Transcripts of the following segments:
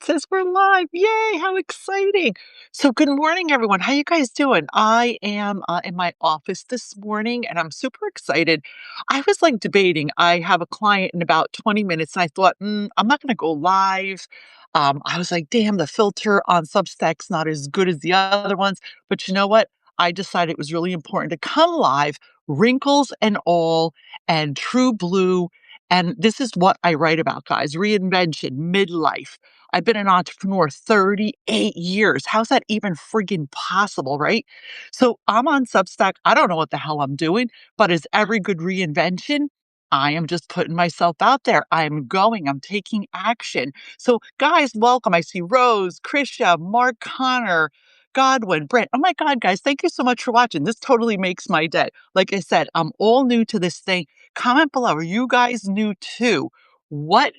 says we're live. Yay, how exciting. So good morning, everyone. How you guys doing? I am in my office this morning and I'm super excited. I was like debating. I have a client in about 20 minutes and I thought, I'm not going to go live. I was like, damn, the filter on Substack's not as good as the other ones. But you know what? I decided it was really important to come live, wrinkles and all, and true blue. And this is what I write about, guys: reinvention, midlife. I've been an entrepreneur 38 years. How's that even friggin' possible, right? So I'm on Substack. I don't know what the hell I'm doing, but as every good reinvention, I am just putting myself out there. I'm taking action. So, guys, welcome. I see Rose, Krisha, Mark Connor, Godwin, Brent. Oh my God, guys, thank you so much for watching. This totally makes my day. Like I said, I'm all new to this thing. Comment below. Are you guys new too? What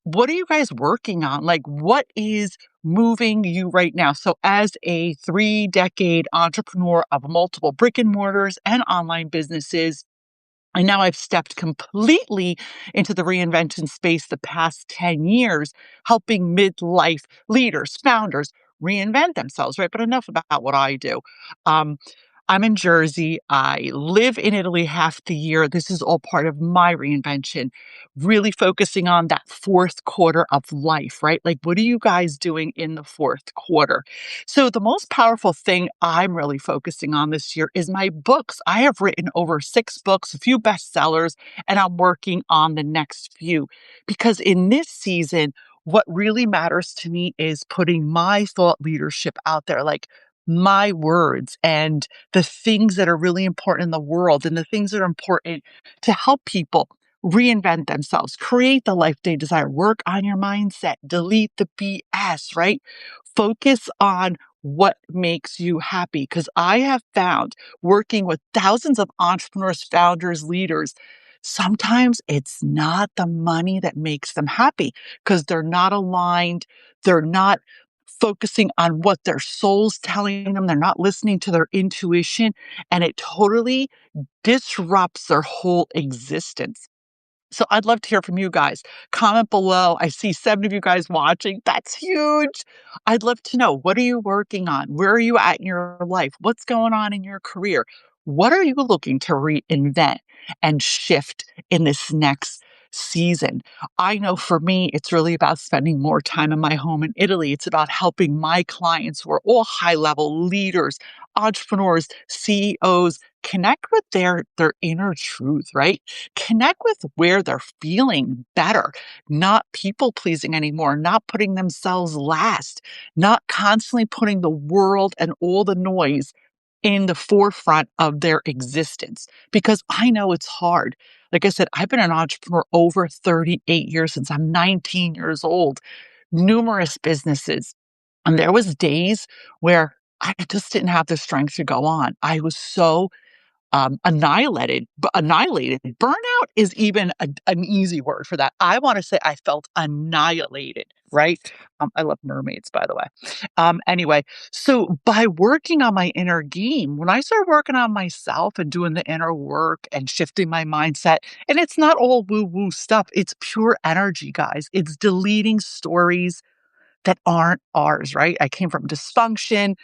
what are you guys working on? Like, what is moving you right now? So as a 3-decade entrepreneur of multiple brick and mortars and online businesses, and now I've stepped completely into the reinvention space the past 10 years, helping midlife leaders, founders reinvent themselves, right? But enough about what I do. Um, I'm in Jersey. I live in Italy half the year. This is all part of my reinvention, really focusing on that fourth quarter of life, right? Like, what are you guys doing in the fourth quarter? So, the most powerful thing I'm really focusing on this year is my books. I have written over 6 books, a few bestsellers, and I'm working on the next few because in this season, what really matters to me is putting my thought leadership out there, like my words and the things that are really important in the world and the things that are important to help people reinvent themselves, create the life they desire, work on your mindset, delete the BS, right? Focus on what makes you happy. Because I have found working with thousands of entrepreneurs, founders, leaders, sometimes it's not the money that makes them happy because they're not aligned. They're not focusing on what their soul's telling them. They're not listening to their intuition, and it totally disrupts their whole existence. So I'd love to hear from you guys. Comment below. I see 7 of you guys watching. That's huge. I'd love to know, what are you working on? Where are you at in your life? What's going on in your career? What are you looking to reinvent and shift in this next season? I know for me, it's really about spending more time in my home in Italy. It's about helping my clients who are all high level leaders, entrepreneurs, CEOs, connect with their inner truth, right? Connect with where they're feeling better, not people pleasing anymore, not putting themselves last, not constantly putting the world and all the noise in the forefront of their existence. Because I know it's hard. Like I said, I've been an entrepreneur over 38 years since I'm 19 years old, numerous businesses. And there was days where I just didn't have the strength to go on. I was so annihilated. Burnout is even an easy word for that. I want to say I felt annihilated, right? I love mermaids, by the way. Anyway, so by working on my inner game, when I started working on myself and doing the inner work and shifting my mindset, and it's not all woo woo stuff, it's pure energy, guys. It's deleting stories that aren't ours, right? I came from dysfunction.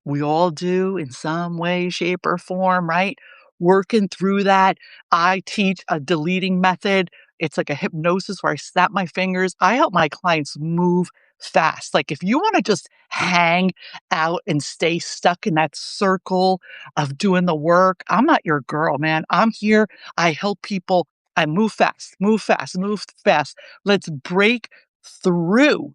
We all do in some way, shape, or form, right? Working through that. I teach a deleting method. It's like a hypnosis where I snap my fingers. I help my clients move fast. Like, if you want to just hang out and stay stuck in that circle of doing the work, I'm not your girl, man. I'm here. I help people. I move fast, move fast, move fast. Let's break through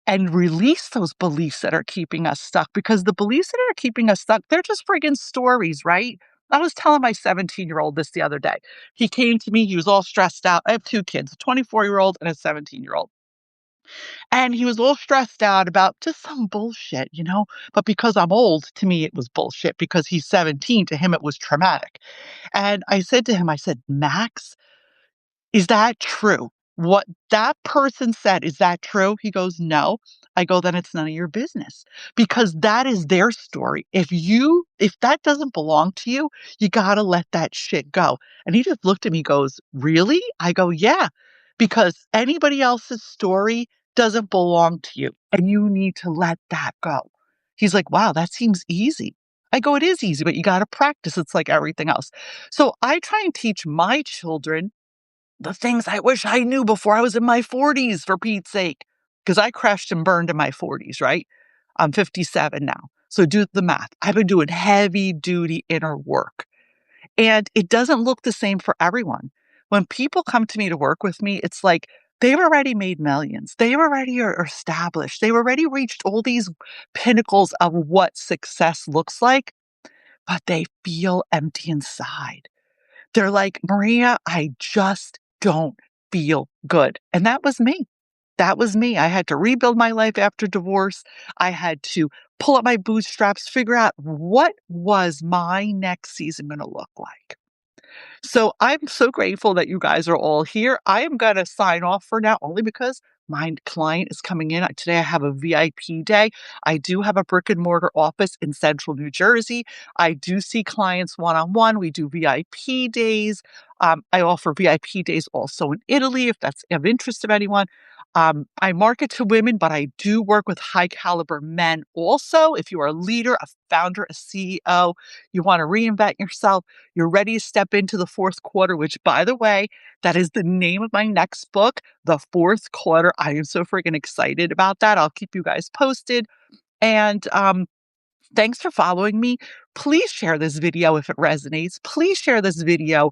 and release those beliefs that are keeping us stuck, because the beliefs that are keeping us stuck, they're just friggin' stories, right? I was telling my 17-year-old this the other day. He came to me, he was all stressed out. I have 2 kids, a 24-year-old and a 17-year-old. And he was all stressed out about just some bullshit, you know? But because I'm old, to me it was bullshit. Because he's 17, to him it was traumatic. And I said to him, I said, Max, is that true? What that person said, is that true? He goes, no. I go, then it's none of your business, because that is their story. If that doesn't belong to you, you got to let that shit go. And he just looked at me, goes, really? I go, yeah, because anybody else's story doesn't belong to you, and you need to let that go. He's like, wow, that seems easy. I go, it is easy, but you got to practice. It's like everything else. So I try and teach my children the things I wish I knew before I was in my 40s, for Pete's sake, because I crashed and burned in my 40s, right? I'm 57 now. So do the math. I've been doing heavy duty inner work. And it doesn't look the same for everyone. When people come to me to work with me, it's like they've already made millions. They already are established. They've already reached all these pinnacles of what success looks like, but they feel empty inside. They're like, Maria, I just don't feel good. And that was me. That was me. I had to rebuild my life after divorce. I had to pull up my bootstraps, figure out what was my next season going to look like. So I'm so grateful that you guys are all here. I am going to sign off for now only because my client is coming in. Today I have a VIP day. I do have a brick and mortar office in central New Jersey. I do see clients one-on-one. We do VIP days. I offer VIP days also in Italy if that's of interest to anyone. I market to women, but I do work with high caliber men also. If you are a leader, a founder, a CEO, you want to reinvent yourself, you're ready to step into the fourth quarter, which, by the way, that is the name of my next book, The Fourth Quarter. I am so freaking excited about that. I'll keep you guys posted. And thanks for following me. Please share this video if it resonates. Please share this video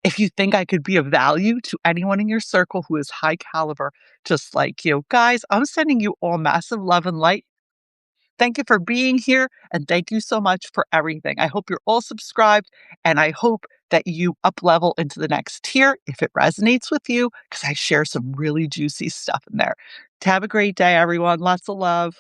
if you think I could be of value to anyone in your circle who is high caliber, just like you. Guys, I'm sending you all massive love and light. Thank you for being here, and thank you so much for everything. I hope you're all subscribed, and I hope that you up level into the next tier if it resonates with you, because I share some really juicy stuff in there. Have a great day, everyone. Lots of love.